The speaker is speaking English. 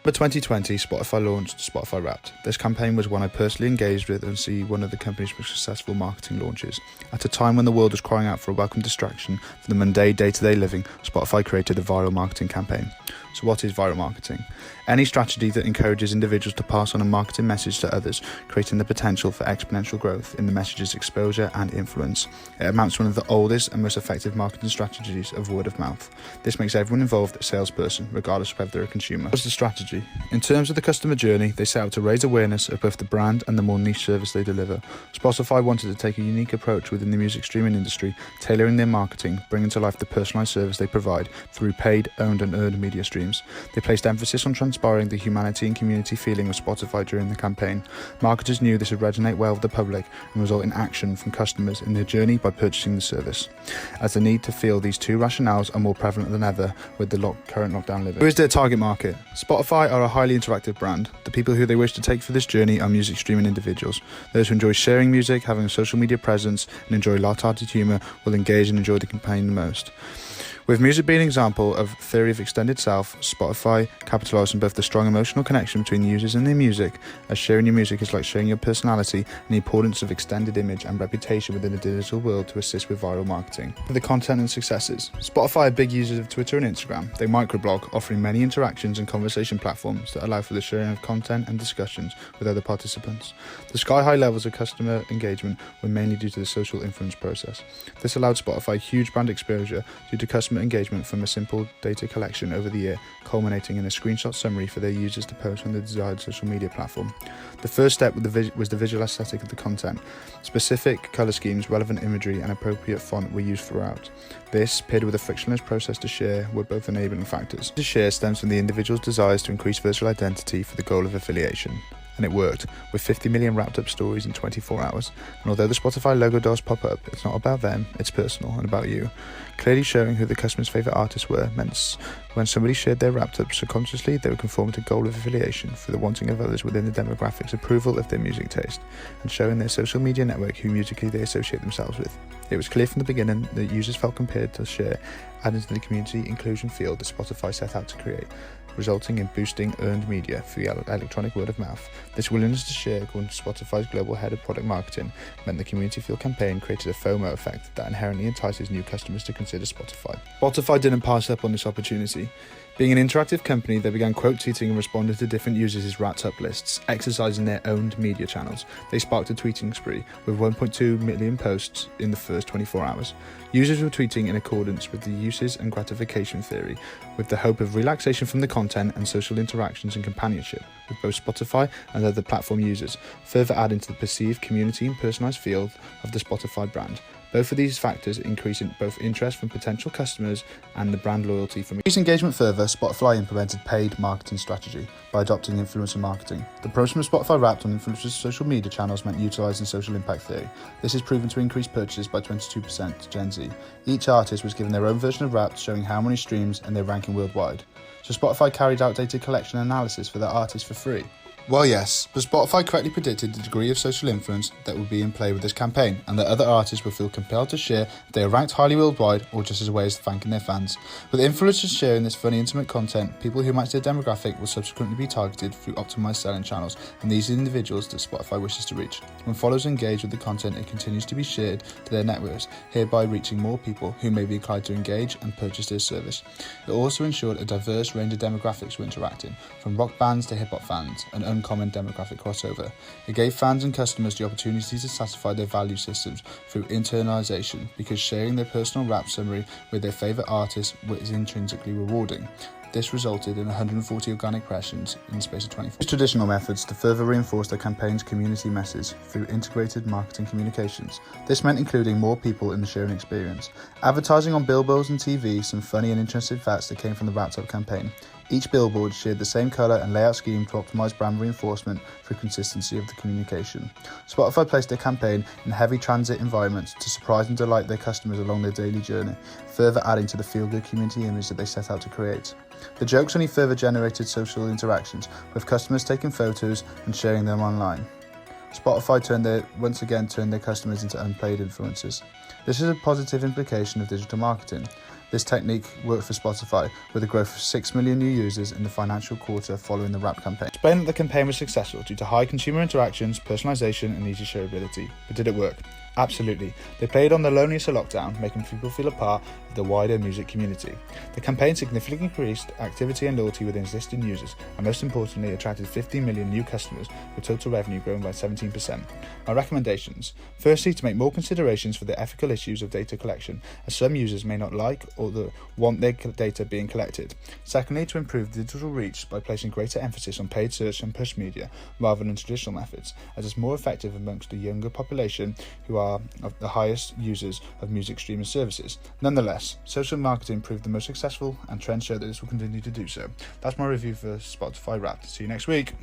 In 2020, Spotify launched Spotify Wrapped. This campaign was one I personally engaged with and see one of the company's most successful marketing launches. At a time when the world was crying out for a welcome distraction from the mundane day-to-day living, Spotify created a viral marketing campaign. So what is viral marketing? Any strategy that encourages individuals to pass on a marketing message to others, creating the potential for exponential growth in the message's exposure and influence. It amounts to one of the oldest and most effective marketing strategies of word of mouth. This makes everyone involved a salesperson, regardless of whether they're a consumer. What's the strategy? In terms of the customer journey, they set out to raise awareness of both the brand and the more niche service they deliver. Spotify wanted to take a unique approach within the music streaming industry, tailoring their marketing, bringing to life the personalised service they provide through paid, owned and earned media streams. They placed emphasis on transpiring the humanity and community feeling of Spotify during the campaign. Marketers knew this would resonate well with the public and result in action from customers in their journey by purchasing the service, as the need to feel these two rationales are more prevalent than ever with the current lockdown living. Who is their target market? Spotify are a highly interactive brand. The people who they wish to take for this journey are music streaming individuals. Those who enjoy sharing music, having a social media presence and enjoy light-hearted humour will engage and enjoy the campaign the most. With music being an example of theory of extended self, Spotify capitalised on both the strong emotional connection between users and their music, as sharing your music is like sharing your personality, and the importance of extended image and reputation within the digital world to assist with viral marketing. For the content and successes, Spotify are big users of Twitter and Instagram. They microblog, offering many interactions and conversation platforms that allow for the sharing of content and discussions with other participants. The sky-high levels of customer engagement were mainly due to the social influence process. This allowed Spotify huge brand exposure due to customer engagement from a simple data collection over the year, culminating in a screenshot summary for their users to post on the desired social media platform. The first step was the visual aesthetic of the content. Specific colour schemes, relevant imagery and appropriate font were used throughout. This, paired with a frictionless process to share, were both enabling factors. To share stems from the individual's desires to increase virtual identity for the goal of affiliation. And it worked, with 50 million wrapped up stories in 24 hours. And although the Spotify logo does pop up, it's not about them, it's personal and about you. Clearly showing who the customer's favourite artists were meant when somebody shared their wrapped up subconsciously, they would conform to goal of affiliation through the wanting of others within the demographics' approval of their music taste, and showing their social media network who musically they associate themselves with. It was clear from the beginning that users felt compelled to share, adding to the community inclusion field that Spotify set out to create, resulting in boosting earned media through the electronic word of mouth. This willingness to share, according to Spotify's global head of product marketing, meant the community field campaign created a FOMO effect that inherently entices new customers to consider Spotify. Spotify didn't pass up on this opportunity. Being an interactive company, they began quote tweeting and responding to different users' wrapped up lists, exercising their owned media channels. They sparked a tweeting spree with 1.2 million posts in the first 24 hours. Users were tweeting in accordance with the uses and gratification theory, with the hope of relaxation from the content and social interactions and companionship with both Spotify and other platform users, further adding to the perceived community and personalised feel of the Spotify brand. Both of these factors increase in both interest from potential customers and the brand loyalty from. To increase engagement further, Spotify implemented paid marketing strategy by adopting influencer marketing. The promotion of Spotify Wrapped on influencers' social media channels meant utilising social impact theory. This is proven to increase purchases by 22% to Gen Z. Each artist was given their own version of Wrapped, showing how many streams and their ranking worldwide. So Spotify carried out data collection and analysis for their artists for free. Well, yes, but Spotify correctly predicted the degree of social influence that would be in play with this campaign, and that other artists would feel compelled to share if they are ranked highly worldwide or just as a way of thanking their fans. With influencers sharing this funny, intimate content, people who match their demographic will subsequently be targeted through optimized selling channels, and these are the individuals that Spotify wishes to reach. When followers engage with the content, it continues to be shared to their networks, hereby reaching more people who may be inclined to engage and purchase their service. It also ensured a diverse range of demographics were interacting, from rock bands to hip-hop fans, and uncommon demographic crossover. It gave fans and customers the opportunity to satisfy their value systems through internalization, because sharing their personal rap summary with their favorite artist was intrinsically rewarding. This resulted in 140 organic impressions in the space of 24 hours. Traditional methods to further reinforce their campaign's community message through integrated marketing communications. This meant including more people in the sharing experience. Advertising on billboards and TV, some funny and interesting facts that came from the Wrapped Up campaign. Each billboard shared the same colour and layout scheme to optimise brand reinforcement through consistency of the communication. Spotify placed their campaign in heavy transit environments to surprise and delight their customers along their daily journey, further adding to the feel-good community image that they set out to create. The jokes only further generated social interactions, with customers taking photos and sharing them online. Spotify once again turned their customers into unpaid influencers. This is a positive implication of digital marketing. This technique worked for Spotify, with a growth of 6 million new users in the financial quarter following the Wrapped campaign. Explain that the campaign was successful due to high consumer interactions, personalization, and easy shareability. But did it work? Absolutely. They played on the loneliness of lockdown, making people feel a part of the wider music community. The campaign significantly increased activity and loyalty within existing users, and most importantly, attracted 15 million new customers, with total revenue growing by 17%. My recommendations: firstly, to make more considerations for the ethical issues of data collection, as some users may not like or want their data being collected. Secondly, to improve digital reach by placing greater emphasis on paid search and push media rather than traditional methods, as it's more effective amongst the younger population who are of the highest users of music streaming services. Nonetheless, social marketing proved the most successful, and trends show that this will continue to do so. That's my review for Spotify Wrapped. See you next week.